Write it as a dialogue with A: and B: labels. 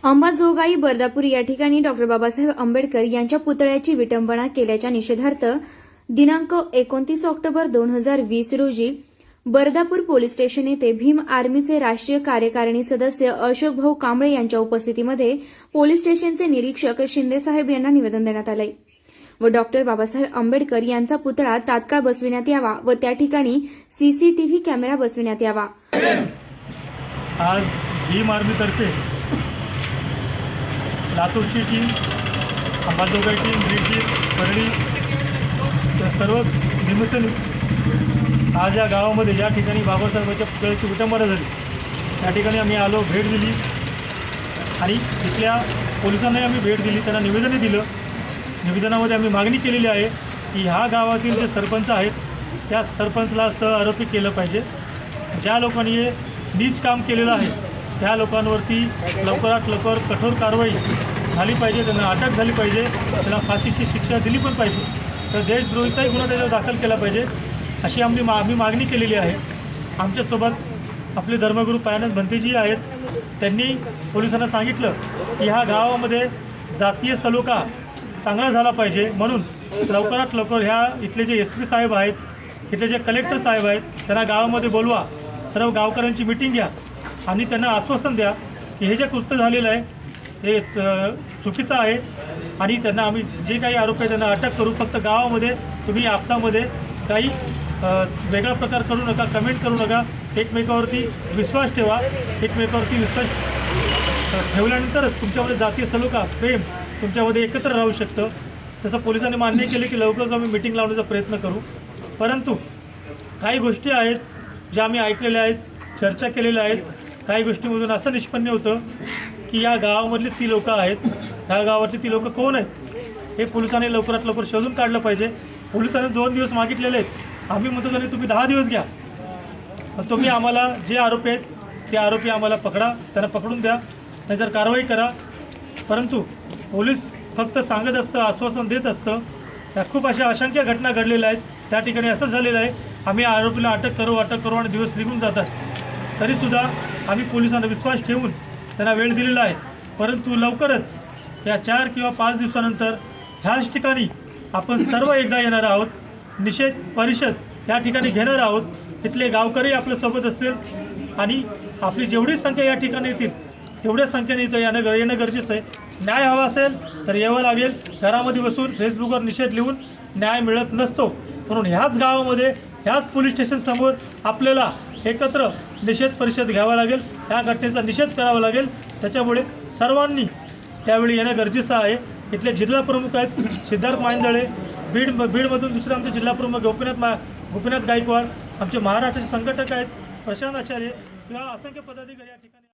A: अंबाजोगाई बर्दापूर या ठिकाणी डॉ बाबासाहेब आंबेडकर यांच्या पुतळ्याची विटंबना केल्याच्या निषेधार्थ दिनांक 29 ऑक्टोबर 2020 रोजी बर्दापूर पोलीस स्टेशन येथे भीम आर्मीचे राष्ट्रीय कार्यकारिणी सदस्य अशोक भाऊ कांबळे यांच्या उपस्थितीमध्ये पोलीस स्टेशनचे निरीक्षक शिंदेसाहेब यांना निवेदन देण्यात आले व डॉ बाबासाहेब आंबेडकर यांचा पुतळा तात्काळ बसविण्यात यावा व त्या ठिकाणी सीसीटीव्ही कॅमेरा बसविण्यात यावा।
B: आज भीम आर्मीतर्फे लातूरची team, Ambajogai team, Beed team, Parli या सर्व भीमसेनी आज या गावामध्ये ज्या ठिकाणी बाबासाहेबांच्या पुतळ्याची विटंबना झाली त्या ठिकाणी आम्ही आलो, भेट दिली आणि तिथल्या पोलिसांनाही आम्ही भेट दिली, त्यांना निवेदन दिलं। निवेदनामध्ये आम्ही मागणी केलेली आहे की ह्या गावातील जे सरपंच आहेत त्या सरपंचला सहआरोपी केलं पाहिजे। ज्या लोकांनी हे नीच काम केलेलं आहे त्या लोकांवरती लवकरात लवकर कठोर कारवाई झाली पाहिजे, त्यांना अटक झाली पाहिजे, त्यांना फाशीची शिक्षा दिली पण पाहिजे, तर देशद्रोहीचाही गुन्हा त्याच्यावर दाखल केला पाहिजे अशी आम्ही मागणी केलेली आहे। आमच्यासोबत आपले धर्मगुरू पायानंद भंतेजी आहेत, त्यांनी पोलिसांना सांगितलं की ह्या गावामध्ये जातीय सलोखा चांगला झाला पाहिजे, म्हणून लवकरात लवकर ह्या इथले जे SP साहेब आहेत, इथले जे कलेक्टर साहेब आहेत त्यांना गावामध्ये बोलवा, सर्व गावकऱ्यांची मीटिंग घ्या आणि त्यांना आश्वासन द्या की हे जे कृत्य झालेलं आहे हे चुकीचं आहे आणि त्यांना आम्ही जे काही आरोप आहे त्यांना अटक करू। फक्त गावामध्ये तुम्ही आपसामध्ये काही वेगळा प्रकार करू नका, कमेंट करू नका, एकमेकावरती विश्वास ठेवा। एकमेकावरती विश्वास ठेवल्यानंतरच तुमच्यामध्ये जातीय सलोखा, प्रेम तुमच्यामध्ये एकत्र राहू शकतं। तसं पोलिसांनी मान्य केले की लवकरच आम्ही मीटिंग लावण्याचा प्रयत्न करू, परंतु काही गोष्टी आहेत ज्या आम्ही ऐकलेल्या आहेत, चर्चा केलेल्या आहेत। काही गोष्टीमधून असं निष्पन्न होतं की या गावामधली ती लोकं आहेत, ह्या गावातली ती लोकं कोण आहेत हे पोलिसांनी लवकरात लवकर शोधून काढलं पाहिजे। पोलिसांनी 2 दिवस मागितलेले आहेत, आम्ही म्हणतो की तुम्ही 10 दिवस घ्या, तुम्ही आम्हाला जे आरोपी आहेत ते आरोपी आम्हाला पकडा, त्यांना पकडून द्या, नाहीतर कारवाई करा। परंतु पोलीस फक्त सांगत असतं, आश्वासन देत असतं। त्या खूप अशा असंख्य घटना घडलेल्या आहेत, त्या ठिकाणी असंच झालेलं आहे, आम्ही आरोपीला अटक करू आणि दिवस निघून जातात, तरीसुद्धा आम्ही पोलिसांना विश्वास ठेवून त्यांना वेळ दिलेला आहे। परंतु लवकरच या 4 किंवा 5 दिवसानंतर ह्याच ठिकाणी आपण सर्व एकदा येणार आहोत, निषेध परिषद या ठिकाणी घेणार आहोत। तिथले गावकरी आपल्यासोबत असतील आणि आपली जेवढी संख्या या ठिकाणी येतील तेवढ्या संख्येने इथं येणं गरजेचं आहे। न्याय हवा असेल तर यावं लागेल, घरामध्ये बसून फेसबुकवर निषेध लिहून न्याय मिळत नसतो, म्हणून ह्याच गावामध्ये ह्याच पोलीस स्टेशनसमोर आपल्याला एकत्र निषेध परिषद घ्यावा लागेल, ह्या घटनेचा निषेध करावा लागेल। त्याच्यामुळे सर्वांनी त्यावेळी येणं गरजेचं आहे। इथले जिल्हा प्रमुख आहेत सिद्धार्थ मांजळे, बीडमधून दुसरे आमचे जिल्हा प्रमुख गोपीनाथ गायकवाड, आमचे महाराष्ट्राचे संघटक आहेत प्रशांत आचार्य किंवा असंख्य पदाधिकारी या ठिकाणी